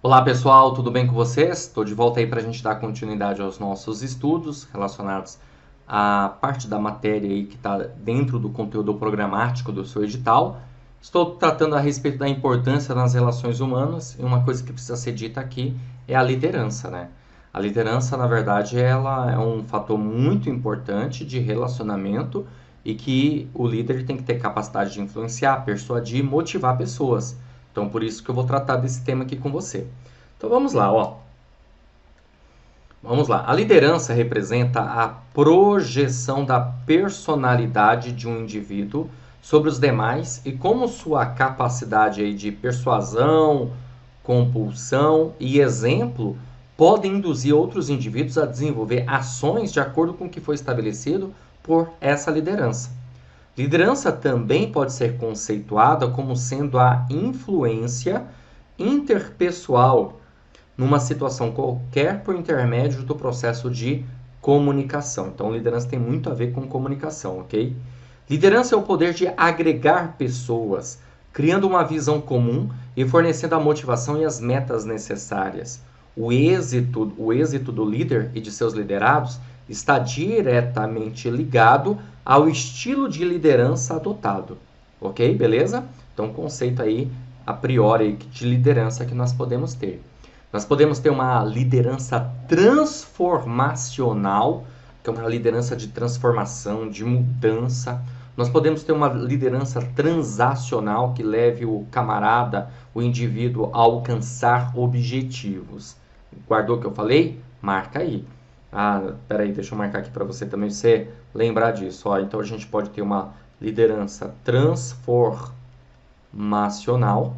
Olá pessoal, tudo bem com vocês? Estou de volta aí para a gente dar continuidade aos nossos estudos relacionados à parte da matéria aí que está dentro do conteúdo programático do seu edital. Estou tratando a respeito da importância nas relações humanas e uma coisa que precisa ser dita aqui é a liderança, né? A liderança, na verdade, ela é um fator muito importante de relacionamento e que o líder tem que ter capacidade de influenciar, persuadir e motivar pessoas. Então, por isso que eu vou tratar desse tema aqui com você. Então, vamos lá, ó. Vamos lá. A liderança representa a projeção da personalidade de um indivíduo sobre os demais e como sua capacidade aí de persuasão, compulsão e exemplo podem induzir outros indivíduos a desenvolver ações de acordo com o que foi estabelecido por essa liderança. Liderança também pode ser conceituada como sendo a influência interpessoal numa situação qualquer por intermédio do processo de comunicação. Então, liderança tem muito a ver com comunicação, ok? Liderança é o poder de agregar pessoas, criando uma visão comum e fornecendo a motivação e as metas necessárias. O êxito do líder e de seus liderados está diretamente ligado ao estilo de liderança adotado. Ok? Beleza? Então, conceito aí, a priori, de liderança que nós podemos ter. Nós podemos ter uma liderança transformacional, que é uma liderança de transformação, de mudança. Nós podemos ter uma liderança transacional, que leve o camarada, o indivíduo, a alcançar objetivos. Guardou o que eu falei? Marca aí. Peraí, deixa eu marcar aqui para você também você lembrar disso. Ó, então a gente pode ter uma liderança transformacional,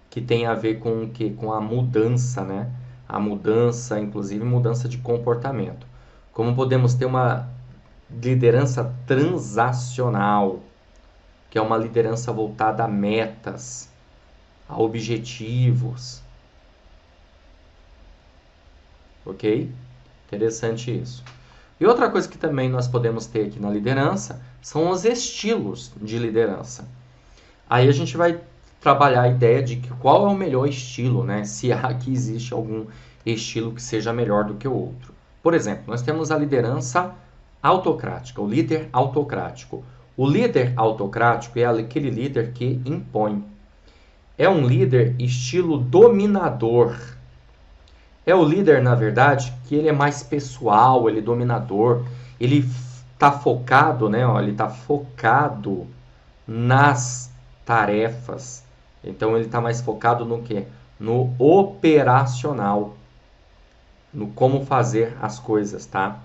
que tem a ver com o quê? Com a mudança, né? A mudança, inclusive mudança de comportamento. Como podemos ter uma liderança transacional, que é uma liderança voltada a metas, a objetivos. Ok? Interessante isso. E outra coisa que também nós podemos ter aqui na liderança são os estilos de liderança. Aí a gente vai trabalhar a ideia de que qual é o melhor estilo, né? Se aqui existe algum estilo que seja melhor do que o outro. Por exemplo, nós temos a liderança autocrática, o líder autocrático. O líder autocrático é aquele líder que impõe. É um líder estilo dominador. É o líder, na verdade, que ele é mais pessoal, ele é dominador, ele está focado, né? Ele está focado nas tarefas. Então ele está mais focado no quê? No operacional, no como fazer as coisas, tá?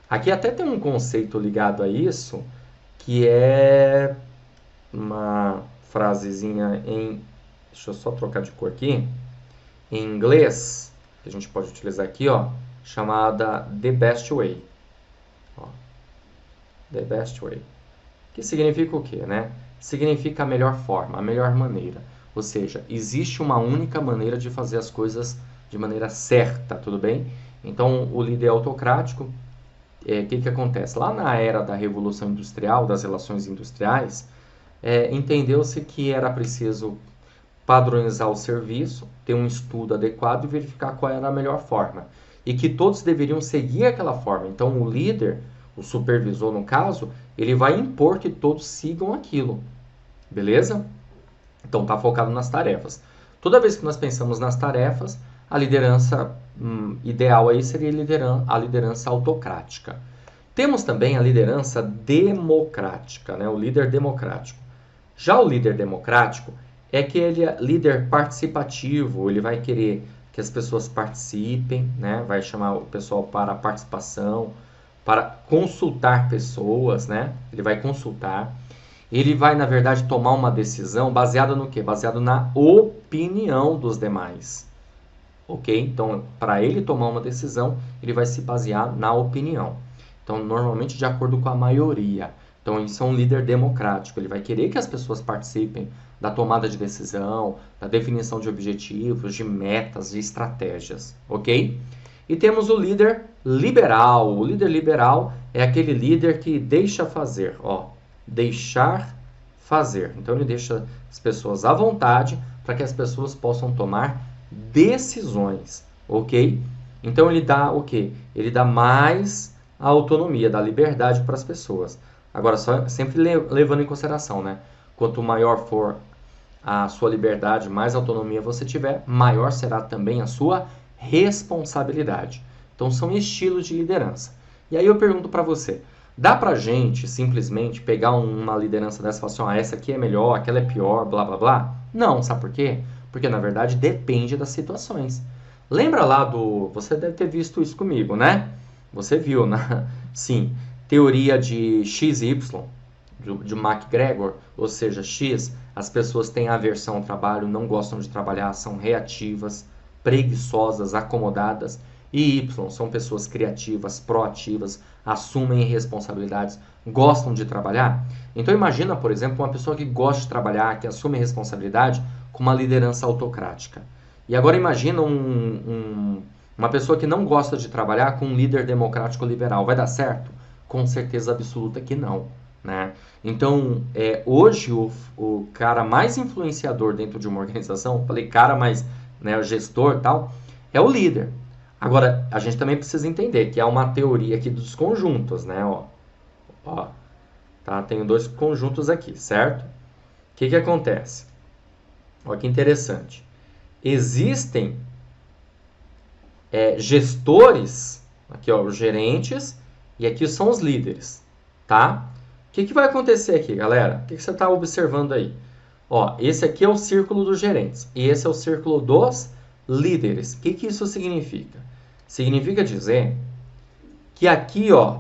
Aqui até tem um conceito ligado a isso, que é uma frasezinha em... Deixa eu só trocar de cor aqui. Em inglês, que a gente pode utilizar aqui, ó, chamada The Best Way. Ó, The Best Way. Que significa o quê, né? Significa a melhor forma, a melhor maneira. Ou seja, existe uma única maneira de fazer as coisas de maneira certa, tudo bem? Então, o líder autocrático, o que acontece? Lá na era da Revolução Industrial, das relações industriais, entendeu-se que era preciso padronizar o serviço, ter um estudo adequado e verificar qual era a melhor forma. E que todos deveriam seguir aquela forma. Então, o líder, o supervisor no caso, ele vai impor que todos sigam aquilo. Beleza? Então, está focado nas tarefas. Toda vez que nós pensamos nas tarefas, a liderança ideal aí seria a liderança autocrática. Temos também a liderança democrática, né? O líder democrático. Já o líder democrático é aquele líder participativo, ele vai querer que as pessoas participem, né? Vai chamar o pessoal para a participação, para consultar pessoas, né? Ele vai consultar. Ele vai, na verdade, tomar uma decisão baseada no quê? Baseado na opinião dos demais. Ok? Então, para ele tomar uma decisão, ele vai se basear na opinião. Então, normalmente de acordo com a maioria. Então, isso é um líder democrático. Ele vai querer que as pessoas participem da tomada de decisão, da definição de objetivos, de metas, de estratégias. Ok? E temos o líder liberal. O líder liberal é aquele líder que deixa fazer. Ó, deixar fazer. Então, ele deixa as pessoas à vontade para que as pessoas possam tomar decisões, ok? Então ele dá o quê? Ele dá mais autonomia, dá liberdade para as pessoas. Agora, sempre levando em consideração, né? Quanto maior for a sua liberdade, mais autonomia você tiver, maior será também a sua responsabilidade. Então são estilos de liderança. E aí eu pergunto para você, dá pra gente simplesmente pegar uma liderança dessa e falar assim, ah, essa aqui é melhor, aquela é pior, blá blá blá? Não, sabe por quê? Porque na verdade depende das situações. Lembra lá do... Você deve ter visto isso comigo, né? Você viu, né? Sim, teoria de XY, de MacGregor, ou seja, X, as pessoas têm aversão ao trabalho, não gostam de trabalhar, são reativas, preguiçosas, acomodadas. E Y, são pessoas criativas, proativas, assumem responsabilidades, gostam de trabalhar. Então imagina, por exemplo, uma pessoa que gosta de trabalhar, que assume responsabilidade com uma liderança autocrática. E agora imagina uma pessoa que não gosta de trabalhar com um líder democrático liberal. Vai dar certo? Com certeza absoluta que não. Né? Então, hoje o cara mais influenciador dentro de uma organização, falei cara, mas né, o gestor e tal, é o líder. Agora, a gente também precisa entender que há uma teoria aqui dos conjuntos, né? Ó, tá? Tenho dois conjuntos aqui, certo? O que acontece? Olha que interessante. Existem gestores, aqui ó, os gerentes, e aqui são os líderes, tá? O que vai acontecer aqui, galera? O que você está observando aí? Ó, esse aqui é o círculo dos gerentes, e esse é o círculo dos líderes. O que isso significa? Significa dizer que aqui, ó,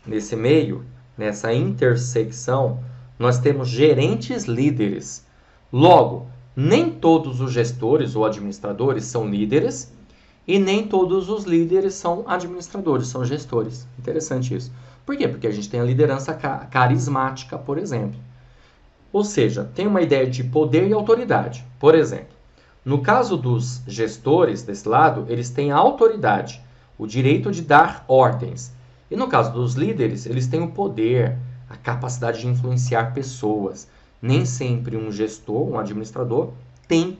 nesse meio, nessa intersecção, nós temos gerentes líderes. Logo, nem todos os gestores ou administradores são líderes e nem todos os líderes são administradores, são gestores. Interessante isso. Por quê? Porque a gente tem a liderança carismática, por exemplo. Ou seja, tem uma ideia de poder e autoridade. Por exemplo, no caso dos gestores desse lado, eles têm a autoridade, o direito de dar ordens. E no caso dos líderes, eles têm o poder, a capacidade de influenciar pessoas. Nem sempre um gestor, um administrador, tem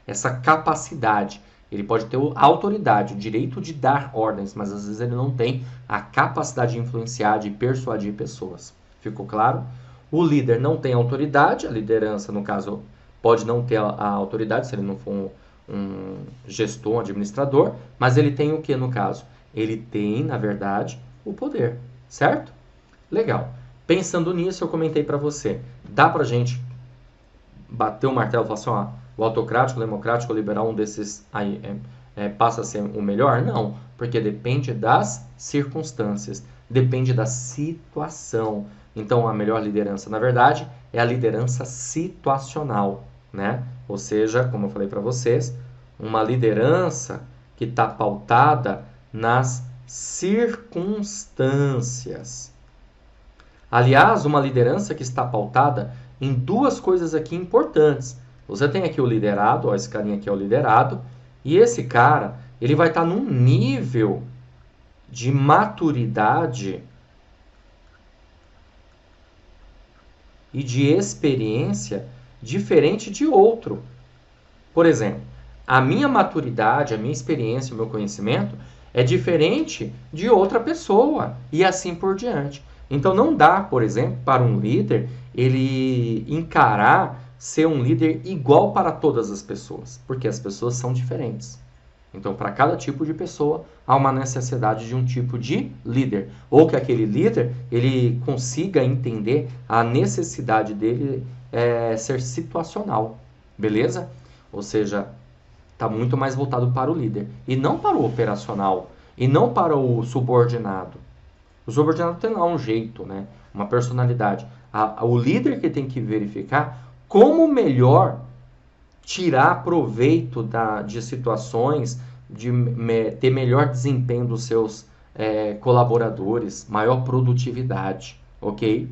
essa capacidade. Ele pode ter a autoridade, o direito de dar ordens, mas às vezes ele não tem a capacidade de influenciar, de persuadir pessoas. Ficou claro? O líder não tem autoridade, a liderança, no caso, pode não ter a autoridade, se ele não for um gestor, um administrador, mas ele tem o que no caso? Ele tem, na verdade, o poder, certo? Legal. Pensando nisso, eu comentei para você, dá pra gente bater o martelo e falar assim, ó, o autocrático, o democrático, o liberal, um desses aí passa a ser o melhor? Não, porque depende das circunstâncias, depende da situação. Então, a melhor liderança, na verdade, é a liderança situacional, né? Ou seja, como eu falei para vocês, uma liderança que está pautada nas circunstâncias. Aliás, uma liderança que está pautada em duas coisas aqui importantes. Você tem aqui o liderado, ó, esse carinha aqui é o liderado, e esse cara, ele vai estar num nível de maturidade e de experiência diferente de outro. Por exemplo, a minha maturidade, a minha experiência, o meu conhecimento é diferente de outra pessoa e assim por diante. Então não dá, por exemplo, para um líder ele encarar ser um líder igual para todas as pessoas, porque as pessoas são diferentes. Então, para cada tipo de pessoa, há uma necessidade de um tipo de líder. Ou que aquele líder ele consiga entender a necessidade dele ser situacional. Beleza? Ou seja, está muito mais voltado para o líder. E não para o operacional. E não para o subordinado. O subordinado tem lá um jeito, né? Uma personalidade. O líder que tem que verificar como melhor tirar proveito de situações, de ter melhor desempenho dos seus colaboradores, maior produtividade, ok?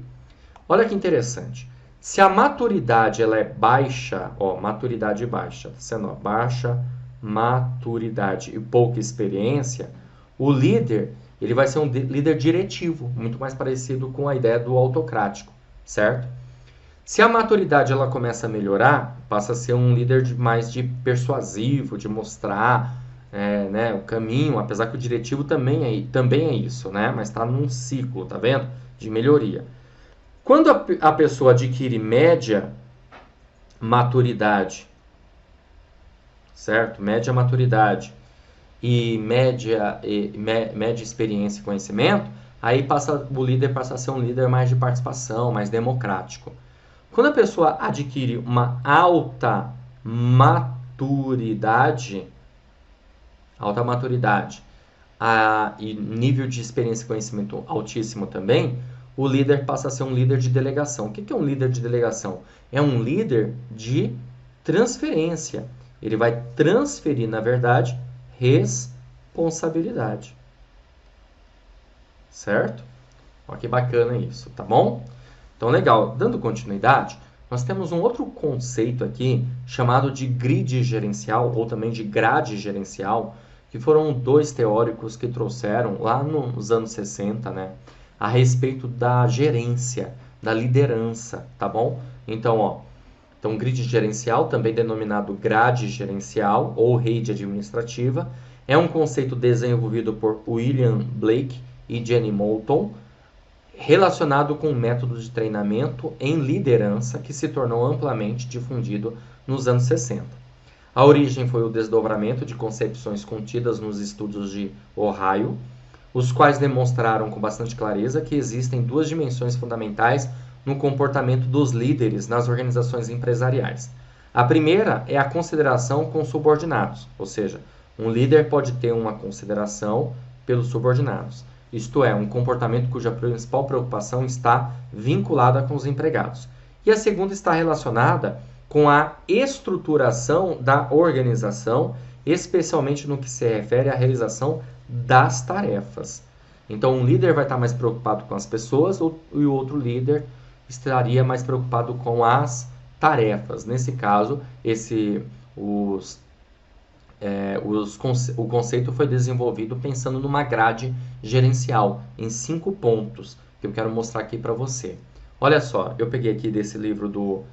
Olha que interessante. Se a maturidade ela é baixa, ó, maturidade baixa, tá sendo baixa maturidade e pouca experiência, o líder ele vai ser um líder diretivo, muito mais parecido com a ideia do autocrático, certo? Se a maturidade ela começa a melhorar, passa a ser um líder mais de persuasivo, de mostrar né, o caminho, apesar que o diretivo também é isso, né? Mas está num ciclo, tá vendo? De melhoria. Quando a pessoa adquire média maturidade, certo? Média maturidade e média experiência e conhecimento, aí o líder passa a ser um líder mais de participação, mais democrático. Quando a pessoa adquire uma alta maturidade e nível de experiência e conhecimento altíssimo também, o líder passa a ser um líder de delegação. O que é um líder de delegação? É um líder de transferência. Ele vai transferir, na verdade, responsabilidade. Certo? Olha que bacana isso, tá bom? Então, legal. Dando continuidade, nós temos um outro conceito aqui chamado de grid gerencial, ou também de grade gerencial, que foram dois teóricos que trouxeram lá nos anos 60, né, a respeito da gerência, da liderança, tá bom? Então, grid gerencial, também denominado grade gerencial ou rede administrativa, é um conceito desenvolvido por William Blake e Jenny Moulton, relacionado com o método de treinamento em liderança que se tornou amplamente difundido nos anos 60. A origem foi o desdobramento de concepções contidas nos estudos de Ohio, os quais demonstraram com bastante clareza que existem duas dimensões fundamentais no comportamento dos líderes nas organizações empresariais. A primeira é a consideração com subordinados, ou seja, um líder pode ter uma consideração pelos subordinados. Isto é, um comportamento cuja principal preocupação está vinculada com os empregados. E a segunda está relacionada com a estruturação da organização, especialmente no que se refere à realização das tarefas. Então, um líder vai estar mais preocupado com as pessoas e o outro líder estaria mais preocupado com as tarefas. Nesse caso, o conceito foi desenvolvido pensando numa grade gerencial, em 5 pontos, que eu quero mostrar aqui para você. Olha só, eu peguei aqui desse livro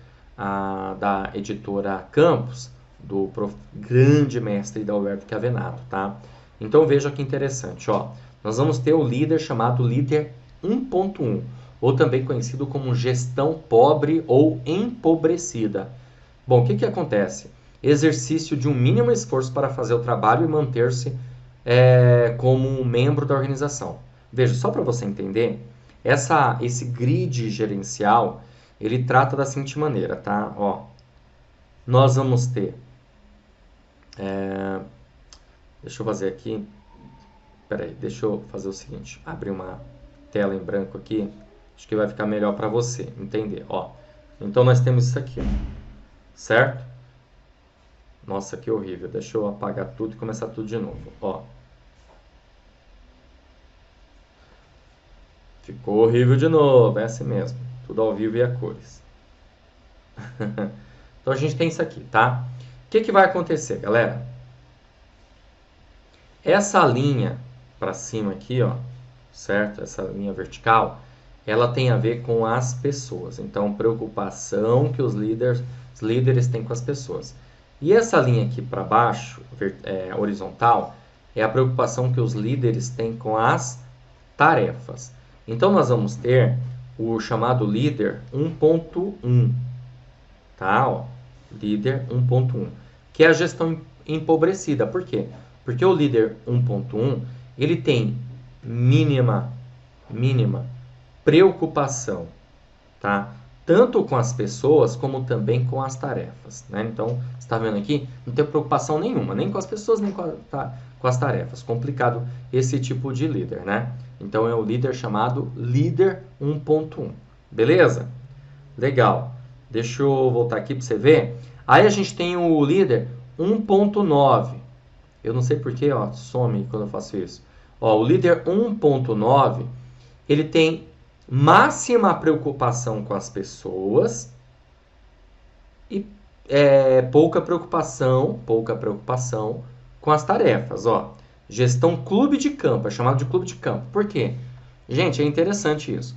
da editora Campos, do grande mestre Dalberto Chiavenato, tá? Então veja que interessante, nós vamos ter o líder chamado líder 1.1, ou também conhecido como gestão pobre ou empobrecida. Bom, o que acontece? Exercício de um mínimo esforço para fazer o trabalho e manter-se como um membro da organização. Veja, só para você entender, esse grid gerencial, ele trata da seguinte maneira, tá? Nós vamos ter... deixa eu fazer aqui... Peraí, deixa eu fazer o seguinte. Abrir uma tela em branco aqui. Acho que vai ficar melhor para você entender. Então, nós temos isso aqui. Certo? Nossa, que horrível. Deixa eu apagar tudo e começar tudo de novo. Ficou horrível de novo. É assim mesmo. Tudo ao vivo e a cores. Então, a gente tem isso aqui, tá? O que vai acontecer, galera? Essa linha para cima aqui, certo? Essa linha vertical, ela tem a ver com as pessoas. Então, preocupação que os líderes têm com as pessoas. E essa linha aqui para baixo, horizontal, é a preocupação que os líderes têm com as tarefas. Então, nós vamos ter o chamado líder 1.1, tá? Líder 1.1, que é a gestão empobrecida. Por quê? Porque o líder 1.1, ele tem mínima preocupação, tá? Tanto com as pessoas, como também com as tarefas, né? Então, você está vendo aqui, não tem preocupação nenhuma, nem com as pessoas, nem com as tarefas. Complicado esse tipo de líder, né? Então, é o líder chamado líder 1.1. Beleza? Legal. Deixa eu voltar aqui para você ver. Aí, a gente tem o líder 1.9. Eu não sei porquê, some quando eu faço isso. O líder 1.9, ele tem máxima preocupação com as pessoas e pouca preocupação com as tarefas. Gestão clube de campo, é chamado de clube de campo. Por quê? Gente, é interessante isso.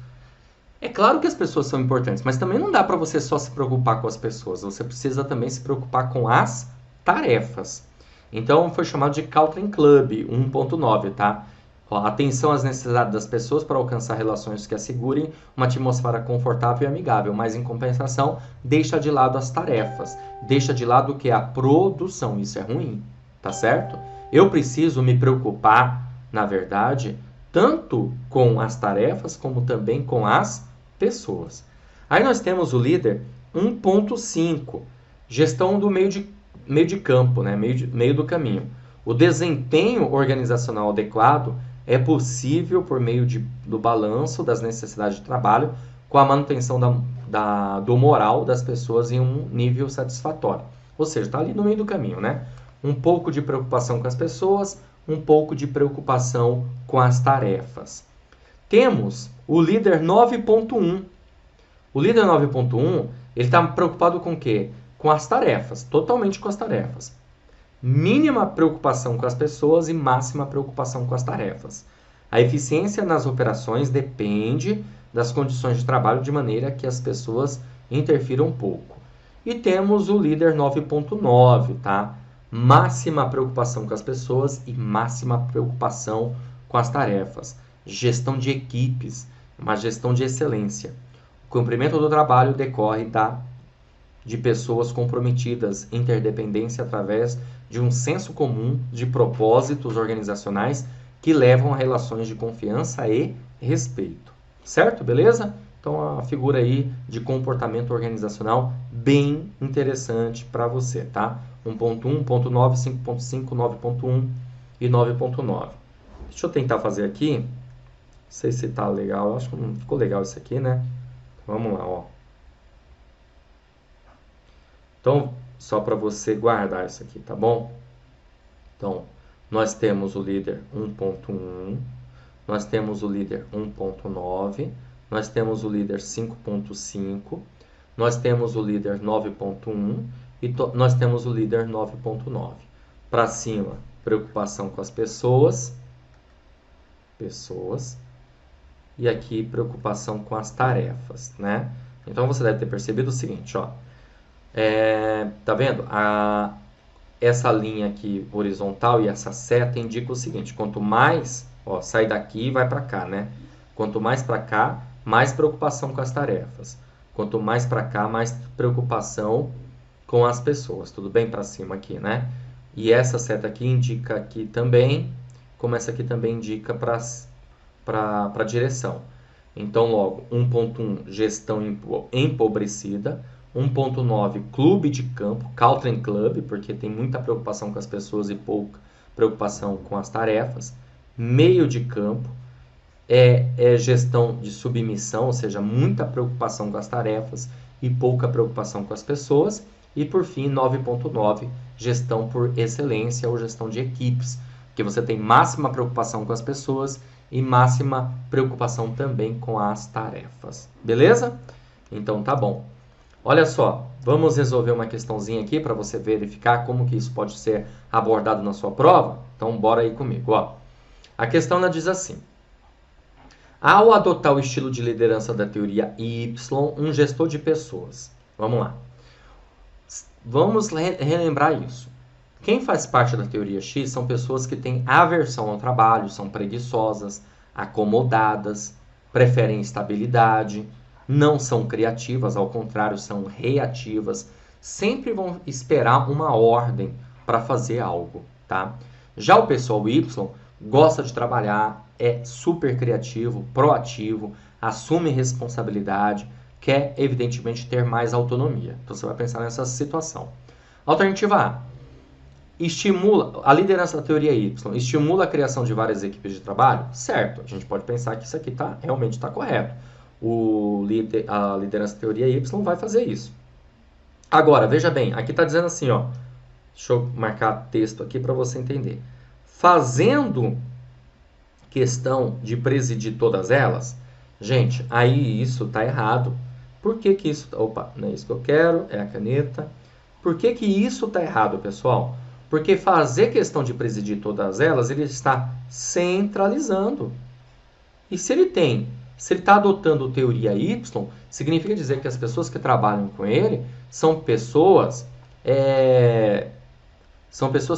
É claro que as pessoas são importantes, mas também não dá para você só se preocupar com as pessoas. Você precisa também se preocupar com as tarefas. Então, foi chamado de Caltrin Club 1.9, tá? Ó, atenção às necessidades das pessoas para alcançar relações que assegurem uma atmosfera confortável e amigável, mas em compensação, deixa de lado as tarefas, deixa de lado o que é a produção. Isso é ruim, tá certo? Eu preciso me preocupar, na verdade, tanto com as tarefas como também com as pessoas. Aí nós temos o líder 1.5, gestão do meio de campo, né? meio do caminho. O desempenho organizacional adequado é possível por meio do balanço das necessidades de trabalho com a manutenção do moral das pessoas em um nível satisfatório. Ou seja, está ali no meio do caminho, né? Um pouco de preocupação com as pessoas, um pouco de preocupação com as tarefas. Temos o líder 9.1. O líder 9.1, ele está preocupado com o quê? Com as tarefas, totalmente com as tarefas. Mínima preocupação com as pessoas e máxima preocupação com as tarefas. A eficiência nas operações depende das condições de trabalho de maneira que as pessoas interfiram pouco. E temos o líder 9.9, tá? Máxima preocupação com as pessoas e máxima preocupação com as tarefas. Gestão de equipes, uma gestão de excelência. O cumprimento do trabalho decorre de pessoas comprometidas, interdependência através de um senso comum de propósitos organizacionais que levam a relações de confiança e respeito. Certo? Beleza? Então, a figura aí de comportamento organizacional bem interessante para você, tá? 1.1, 1.9, 5.5, 9.1 e 9.9. Deixa eu tentar fazer aqui. Não sei se tá legal. Eu acho que não ficou legal isso aqui, né? Vamos lá, ó. Então, só para você guardar isso aqui, tá bom? Então, nós temos o líder 1.1, nós temos o líder 1.9, nós temos o líder 5.5, nós temos o líder 9.1 e nós temos o líder 9.9. Para cima, preocupação com as pessoas, e aqui preocupação com as tarefas, né? Então, você deve ter percebido o seguinte, ó. Tá vendo? Essa linha aqui horizontal e essa seta indica o seguinte: quanto mais, ó, sai daqui e vai para cá, né? Quanto mais para cá, mais preocupação com as tarefas. Quanto mais para cá, mais preocupação com as pessoas. Tudo bem para cima aqui, né? E essa seta aqui indica aqui também, como essa aqui também indica para a direção. Então, logo, 1.1, gestão empobrecida. 1.9, clube de campo, Caltrin Club, porque tem muita preocupação com as pessoas e pouca preocupação com as tarefas. Meio de campo é gestão de submissão, ou seja, muita preocupação com as tarefas e pouca preocupação com as pessoas. E por fim, 9.9, gestão por excelência ou gestão de equipes, que você tem máxima preocupação com as pessoas e máxima preocupação também com as tarefas. Beleza? Então tá bom. Olha só, vamos resolver uma questãozinha aqui para você verificar como que isso pode ser abordado na sua prova. Então, bora aí comigo. Ó. A questão ela diz assim: ao adotar o estilo de liderança da teoria Y, um gestor de pessoas. Vamos lá. Vamos relembrar isso. Quem faz parte da teoria X são pessoas que têm aversão ao trabalho, são preguiçosas, acomodadas, preferem estabilidade, não são criativas, ao contrário, são reativas, sempre vão esperar uma ordem para fazer algo, tá? Já o pessoal Y gosta de trabalhar, é super criativo, proativo, assume responsabilidade, quer evidentemente ter mais autonomia. Então você vai pensar nessa situação. Alternativa A: estimula a liderança da teoria Y, estimula a criação de várias equipes de trabalho? Certo, a gente pode pensar que isso aqui realmente está correto. A liderança da teoria Y vai fazer isso. Agora, veja bem, aqui está dizendo assim, ó, deixa eu marcar texto aqui para você entender. Fazendo questão de presidir todas elas, gente, aí isso está errado. Por que que isso... Opa, não é isso que eu quero, é a caneta. Por que que isso está errado, pessoal? Porque fazer questão de presidir todas elas, ele está centralizando. E se ele tem Se ele está adotando teoria Y, significa dizer que as pessoas que trabalham com ele são pessoas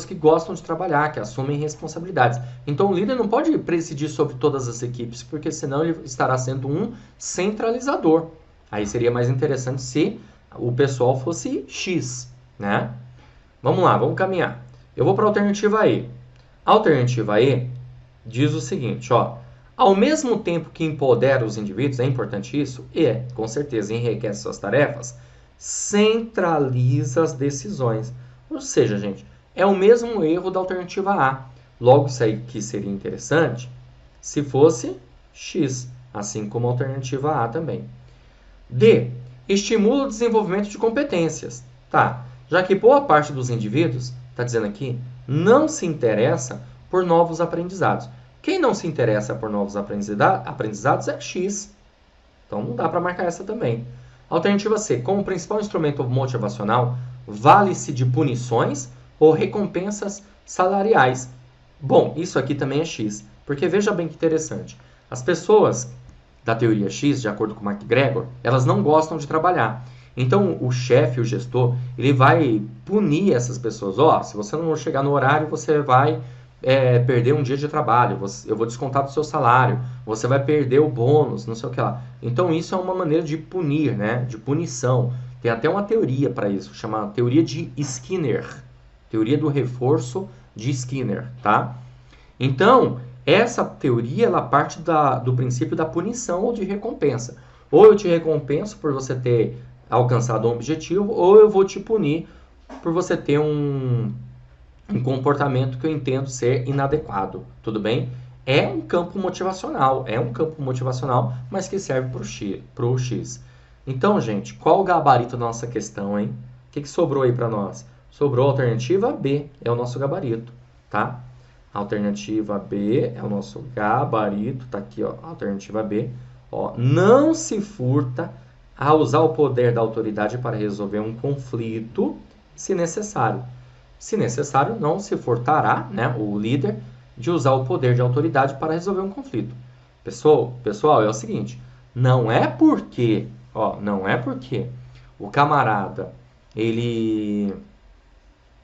que gostam de trabalhar, que assumem responsabilidades. Então o líder não pode presidir sobre todas as equipes, porque senão ele estará sendo um centralizador. Aí seria mais interessante se o pessoal fosse X, né? Vamos lá, vamos caminhar. Eu vou para a alternativa E. A alternativa E diz o seguinte, ó. Ao mesmo tempo que empodera os indivíduos, é importante isso? Com certeza, enriquece suas tarefas, centraliza as decisões. Ou seja, gente, é o mesmo erro da alternativa A. Logo, isso aí que seria interessante se fosse X, assim como a alternativa A também. D. Estimula o desenvolvimento de competências. Tá, já que boa parte dos indivíduos, está dizendo aqui, não se interessa por novos aprendizados. Quem não se interessa por novos aprendizados é X. Então não dá para marcar essa também. Alternativa C. Como principal instrumento motivacional, vale-se de punições ou recompensas salariais. Bom, isso aqui também é X. Porque veja bem que interessante. As pessoas da teoria X, de acordo com McGregor, elas não gostam de trabalhar. Então o chefe, o gestor, ele vai punir essas pessoas. Ó, se você não chegar no horário, você vai perder um dia de trabalho, eu vou descontar do seu salário, você vai perder o bônus, não sei o que lá. Então isso é uma maneira de punir, né? De punição. Tem até uma teoria para isso, chamada teoria de Skinner, teoria do reforço de Skinner, tá? Então essa teoria ela parte do princípio da punição ou de recompensa. Ou eu te recompenso por você ter alcançado um objetivo, ou eu vou te punir por você ter um comportamento que eu entendo ser inadequado, tudo bem? É um campo motivacional, mas que serve para o X. Então, gente, qual o gabarito da nossa questão, hein? O que sobrou aí para nós? Sobrou a alternativa B, é o nosso gabarito, tá? A alternativa B é o nosso gabarito, tá aqui, ó, a alternativa B. Ó, não se furta a usar o poder da autoridade para resolver um conflito, se necessário. Se necessário, não se furtará, né, o líder, de usar o poder de autoridade para resolver um conflito. Pessoal, é o seguinte, não é porque o camarada, ele,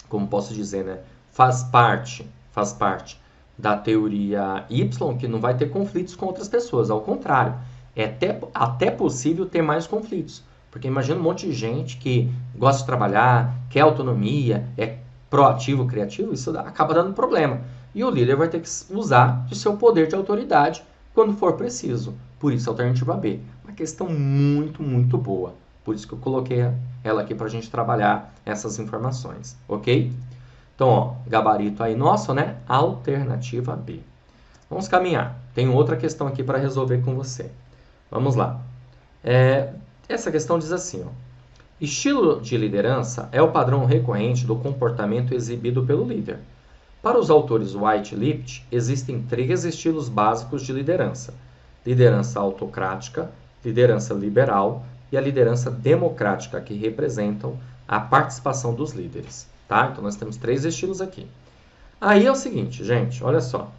como posso dizer, né, faz parte da teoria Y, que não vai ter conflitos com outras pessoas. Ao contrário, é até possível ter mais conflitos. Porque imagina um monte de gente que gosta de trabalhar, quer autonomia, é proativo, criativo, isso acaba dando problema. E o líder vai ter que usar de seu poder de autoridade quando for preciso. Por isso, a alternativa B. Uma questão muito, muito boa. Por isso que eu coloquei ela aqui para a gente trabalhar essas informações, ok? Então, ó, gabarito aí nosso, né? Alternativa B. Vamos caminhar. Tem outra questão aqui para resolver com você. Vamos lá. Essa questão diz assim, ó. Estilo de liderança é o padrão recorrente do comportamento exibido pelo líder. Para os autores White e Lippt, existem 3 estilos básicos de liderança: liderança autocrática, liderança liberal e a liderança democrática, que representam a participação dos líderes. Tá? Então nós temos 3 estilos aqui. Aí é o seguinte, gente, olha só.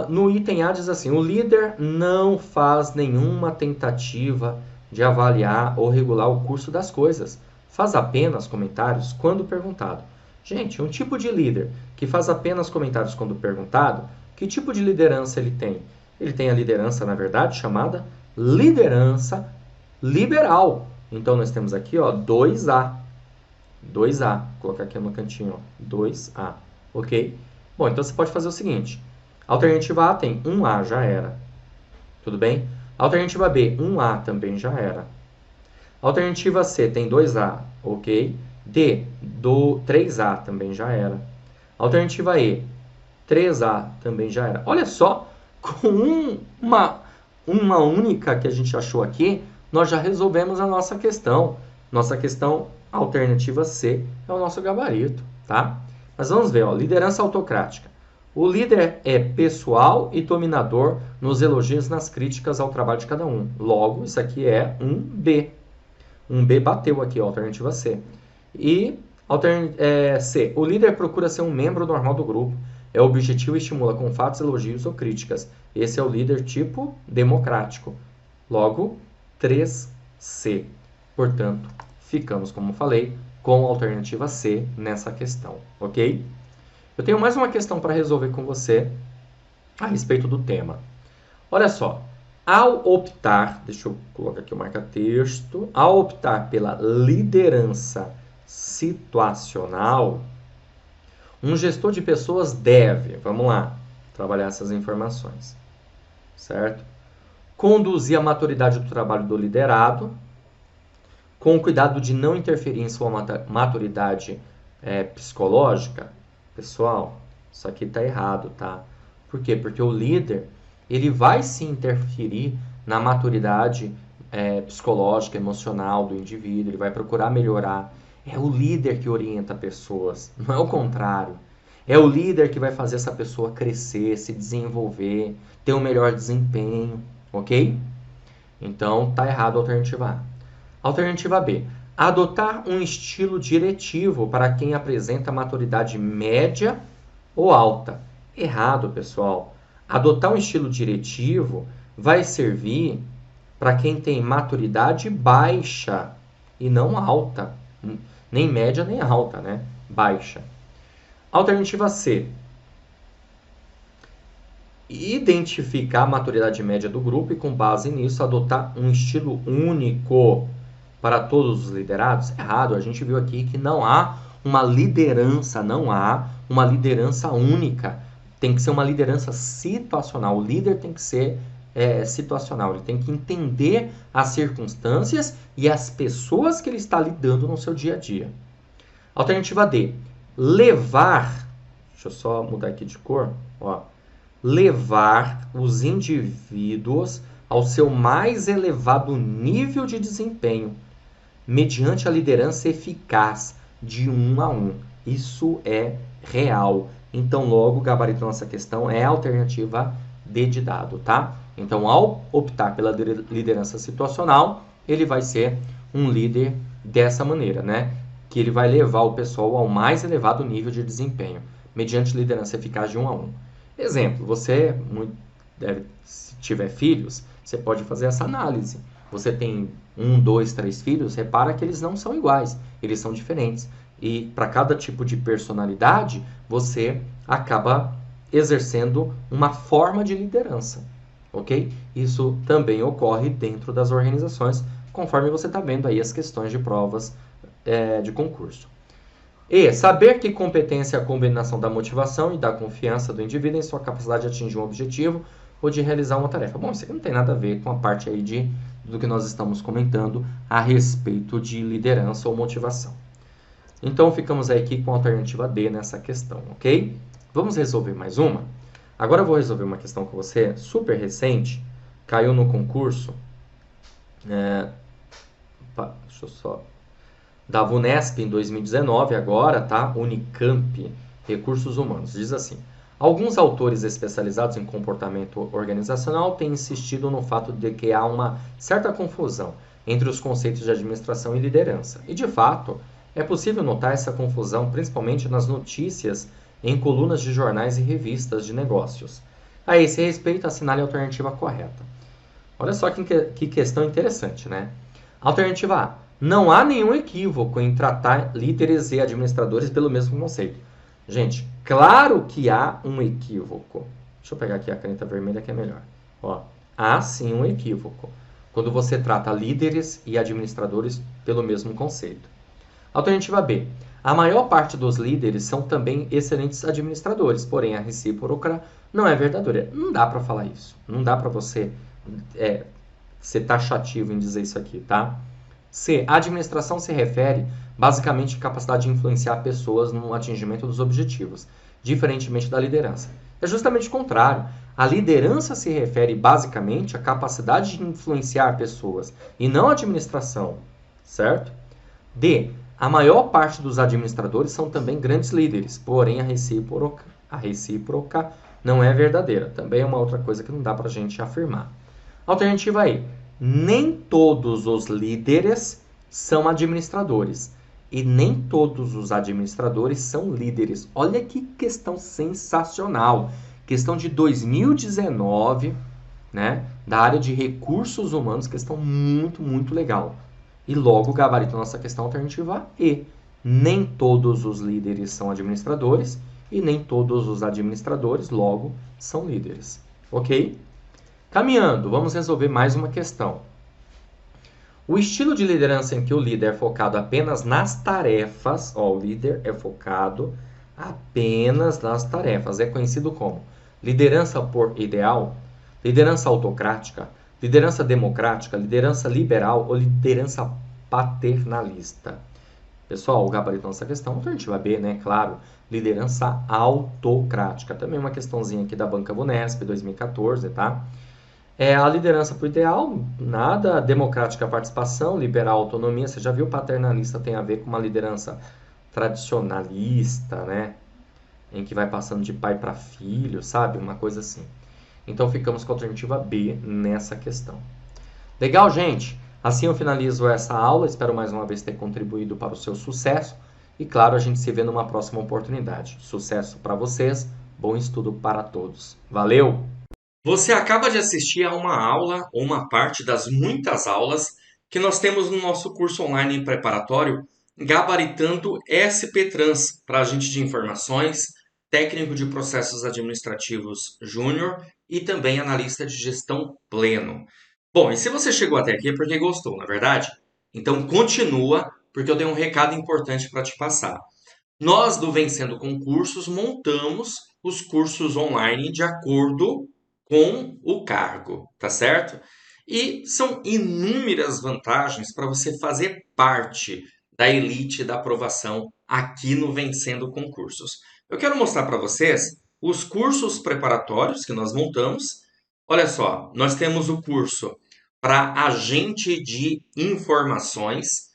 No item A diz assim, o líder não faz nenhuma tentativa de avaliar ou regular o curso das coisas. Faz apenas comentários quando perguntado. Gente, um tipo de líder que faz apenas comentários quando perguntado, que tipo de liderança ele tem? Ele tem a liderança, na verdade, chamada liderança liberal. Então, nós temos aqui, ó, 2A. 2A. Vou colocar aqui no cantinho, ó, 2A. Ok? Bom, então você pode fazer o seguinte. A alternativa A tem 1A, já era. Tudo bem? Alternativa B, 1A também já era. Alternativa C tem 2A, ok? D, 3A também já era. Alternativa E, 3A também já era. Olha só, com uma única que a gente achou aqui, nós já resolvemos a nossa questão. Nossa questão alternativa C é o nosso gabarito, tá? Mas vamos ver, ó, liderança autocrática. O líder é pessoal e dominador nos elogios e nas críticas ao trabalho de cada um. Logo, isso aqui é um B. Um B bateu aqui, ó, alternativa C. E C. O líder procura ser um membro normal do grupo. É objetivo e estimula com fatos, elogios ou críticas. Esse é o líder tipo democrático. Logo, 3C. Portanto, ficamos, como falei, com a alternativa C nessa questão, ok? Eu tenho mais uma questão para resolver com você a respeito do tema. Olha só, ao optar, deixa eu colocar aqui o marca-texto, ao optar pela liderança situacional, um gestor de pessoas deve, vamos lá, trabalhar essas informações, certo? Conduzir a maturidade do trabalho do liderado, com o cuidado de não interferir em sua maturidade psicológica. Pessoal, isso aqui está errado, tá? Por quê? Porque o líder, ele vai se interferir na maturidade psicológica, emocional do indivíduo, ele vai procurar melhorar. É o líder que orienta pessoas, não é o contrário. É o líder que vai fazer essa pessoa crescer, se desenvolver, ter um melhor desempenho, ok? Então, tá errado a alternativa A. Alternativa B. Adotar um estilo diretivo para quem apresenta maturidade média ou alta. Errado, pessoal. Adotar um estilo diretivo vai servir para quem tem maturidade baixa e não alta. Nem média, nem alta, né? Baixa. Alternativa C. Identificar a maturidade média do grupo e, com base nisso, adotar um estilo único para todos os liderados. Errado, a gente viu aqui que não há uma liderança única. Tem que ser uma liderança situacional. O líder tem que ser situacional, ele tem que entender as circunstâncias e as pessoas que ele está lidando no seu dia a dia. Alternativa D. Levar, deixa eu só mudar aqui de cor, ó. Levar os indivíduos ao seu mais elevado nível de desempenho, mediante a liderança eficaz de 1 a 1. Isso é real. Então, logo, o gabarito da nossa questão é a alternativa D de dado, tá? Então, ao optar pela liderança situacional, ele vai ser um líder dessa maneira, né? Que ele vai levar o pessoal ao mais elevado nível de desempenho, mediante liderança eficaz de 1 a 1. Exemplo, você, se tiver filhos, você pode fazer essa análise. Você tem 1, 2, 3 filhos, repara que eles não são iguais, eles são diferentes. E para cada tipo de personalidade, você acaba exercendo uma forma de liderança, ok? Isso também ocorre dentro das organizações, conforme você está vendo aí as questões de provas de concurso. E saber que competência é a combinação da motivação e da confiança do indivíduo em sua capacidade de atingir um objetivo ou de realizar uma tarefa. Bom, isso aqui não tem nada a ver com a parte aí do que nós estamos comentando a respeito de liderança ou motivação. Então, ficamos aí aqui com a alternativa D nessa questão, ok? Vamos resolver mais uma? Agora eu vou resolver uma questão com você, super recente, caiu no concurso, deixa eu só... da VUNESP em 2019, agora, tá? Unicamp, Recursos Humanos. Diz assim: alguns autores especializados em comportamento organizacional têm insistido no fato de que há uma certa confusão entre os conceitos de administração e liderança. E, de fato, é possível notar essa confusão principalmente nas notícias em colunas de jornais e revistas de negócios. A esse respeito, assinale a alternativa correta. Olha só que questão interessante, né? Alternativa A. Não há nenhum equívoco em tratar líderes e administradores pelo mesmo conceito. Gente, claro que há um equívoco. Deixa eu pegar aqui a caneta vermelha que é melhor. Ó, há sim um equívoco quando você trata líderes e administradores pelo mesmo conceito. Alternativa B. A maior parte dos líderes são também excelentes administradores, porém a recíproca não é verdadeira. Não dá para falar isso. Não dá para você ser taxativo em dizer isso aqui, tá? C. A administração se refere basicamente à capacidade de influenciar pessoas no atingimento dos objetivos, diferentemente da liderança. É justamente o contrário. A liderança se refere basicamente à capacidade de influenciar pessoas e não à administração, certo? D. A maior parte dos administradores são também grandes líderes, porém a recíproca não é verdadeira. Também é uma outra coisa que não dá para a gente afirmar. Alternativa E. Nem todos os líderes são administradores e nem todos os administradores são líderes. Olha que questão sensacional. questão de 2019, né, da área de recursos humanos, questão muito, muito legal. E logo gabarito nossa questão alternativa E. Nem todos os líderes são administradores e nem todos os administradores, logo, são líderes. Ok? Caminhando, vamos resolver mais uma questão. O estilo de liderança em que o líder é focado apenas nas tarefas, ó, o líder é focado apenas nas tarefas, é conhecido como liderança por ideal, liderança autocrática, liderança democrática, liderança liberal ou liderança paternalista. Pessoal, o gabarito da nossa questão, alternativa B, né? Claro, liderança autocrática. Também uma questãozinha aqui da Banca Vunesp, 2014, tá? A liderança por ideal, nada, democrática participação, liberal autonomia. Você já viu paternalista tem a ver com uma liderança tradicionalista, né? Em que vai passando de pai para filho, sabe? Uma coisa assim. Então ficamos com a alternativa B nessa questão. Legal, gente? Assim eu finalizo essa aula. Espero mais uma vez ter contribuído para o seu sucesso. E claro, a gente se vê numa próxima oportunidade. Sucesso para vocês, bom estudo para todos. Valeu! Você acaba de assistir a uma aula ou uma parte das muitas aulas que nós temos no nosso curso online preparatório Gabaritando SP Trans para agente de informações, técnico de processos administrativos júnior e também analista de gestão pleno. Bom, e se você chegou até aqui é porque gostou, não é verdade? Então continua, porque eu tenho um recado importante para te passar. Nós do Vencendo Concursos montamos os cursos online de acordo com o cargo, tá certo? E são inúmeras vantagens para você fazer parte da elite da aprovação aqui no Vencendo Concursos. Eu quero mostrar para vocês os cursos preparatórios que nós montamos. Olha só, nós temos o curso para agente de informações.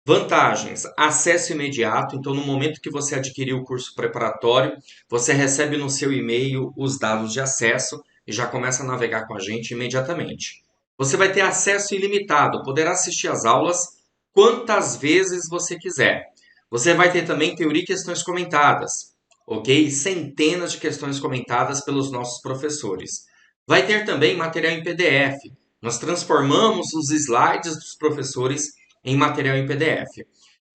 Vantagens: acesso imediato. Então, no momento que você adquirir o curso preparatório, você recebe no seu e-mail os dados de acesso e já começa a navegar com a gente imediatamente. Você vai ter acesso ilimitado, poderá assistir às aulas quantas vezes você quiser. Você vai ter também teoria e questões comentadas, ok? Centenas de questões comentadas pelos nossos professores. Vai ter também material em PDF. Nós transformamos os slides dos professores em material em PDF.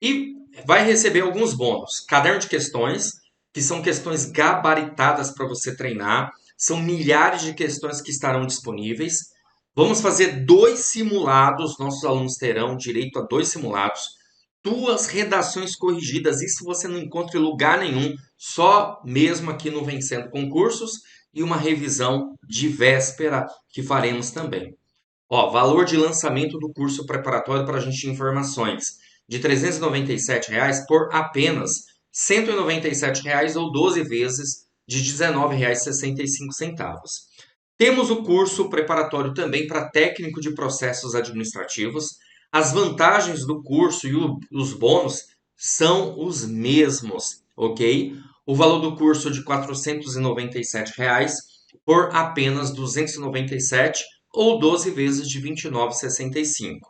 E vai receber alguns bônus. Caderno de questões, que são questões gabaritadas para você treinar. São milhares de questões que estarão disponíveis. Vamos fazer 2 simulados. Nossos alunos terão direito a 2 simulados. 2 redações corrigidas. Isso você não encontra em lugar nenhum. Só mesmo aqui no Vencendo Concursos. E uma revisão de véspera que faremos também. Ó, valor de lançamento do curso preparatório para agente de informações de R$ 397 reais por apenas R$ 197 reais ou 12 vezes de R$ 19,65. Temos o curso preparatório também para técnico de processos administrativos. As vantagens do curso e os bônus são os mesmos, ok? O valor do curso de R$ 497 reais por apenas R$ 297 ou 12 vezes de R$ 29,65.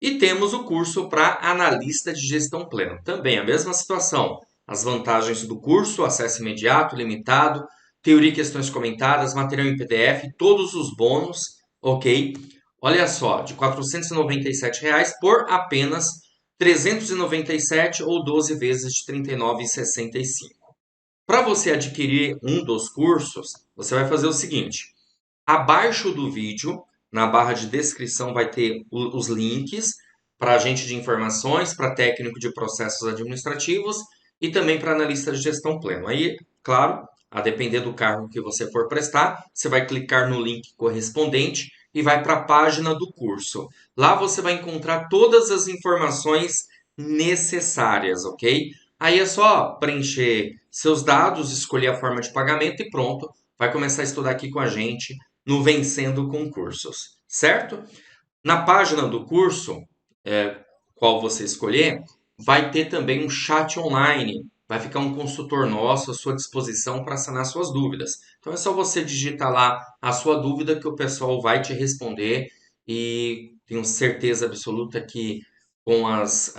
E temos o curso para analista de gestão plena. Também a mesma situação. As vantagens do curso, acesso imediato, limitado, teoria e questões comentadas, material em PDF, todos os bônus, ok? Olha só, de R$ 497 reais por apenas R$ 397 ou 12 vezes de R$ 39,65. Para você adquirir um dos cursos, você vai fazer o seguinte. Abaixo do vídeo, na barra de descrição, vai ter os links para agente de informações, para técnico de processos administrativos e também para analista de gestão pleno. Aí, claro, a depender do cargo que você for prestar, você vai clicar no link correspondente e vai para a página do curso. Lá você vai encontrar todas as informações necessárias, ok? Aí é só preencher seus dados, escolher a forma de pagamento e pronto. Vai começar a estudar aqui com a gente no Vencendo Concursos, certo? Na página do curso, qual você escolher, vai ter também um chat online. Vai ficar um consultor nosso à sua disposição para sanar suas dúvidas. Então é só você digitar lá a sua dúvida que o pessoal vai te responder e tenho certeza absoluta que com as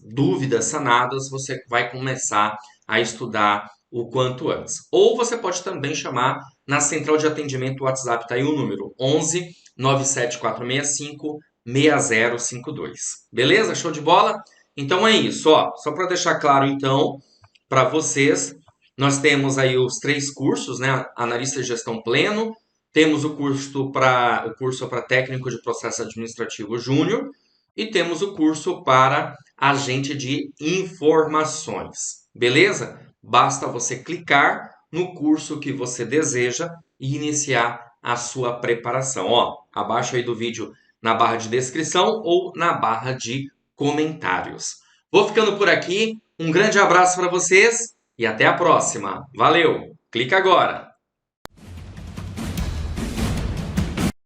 dúvidas sanadas você vai começar a estudar o quanto antes. Ou você pode também chamar na central de atendimento WhatsApp, tá aí o número 11 97465 6052. Beleza? Show de bola? Então é isso, ó. Só para deixar claro então para vocês, nós temos aí os 3 cursos, né? Analista de gestão pleno, temos o curso para técnico de processo administrativo júnior e temos o curso para agente de informações. Beleza? Basta você clicar no curso que você deseja e iniciar a sua preparação. Ó, abaixo aí do vídeo na barra de descrição ou na barra de comentários. Vou ficando por aqui. Um grande abraço para vocês e até a próxima. Valeu! Clica agora!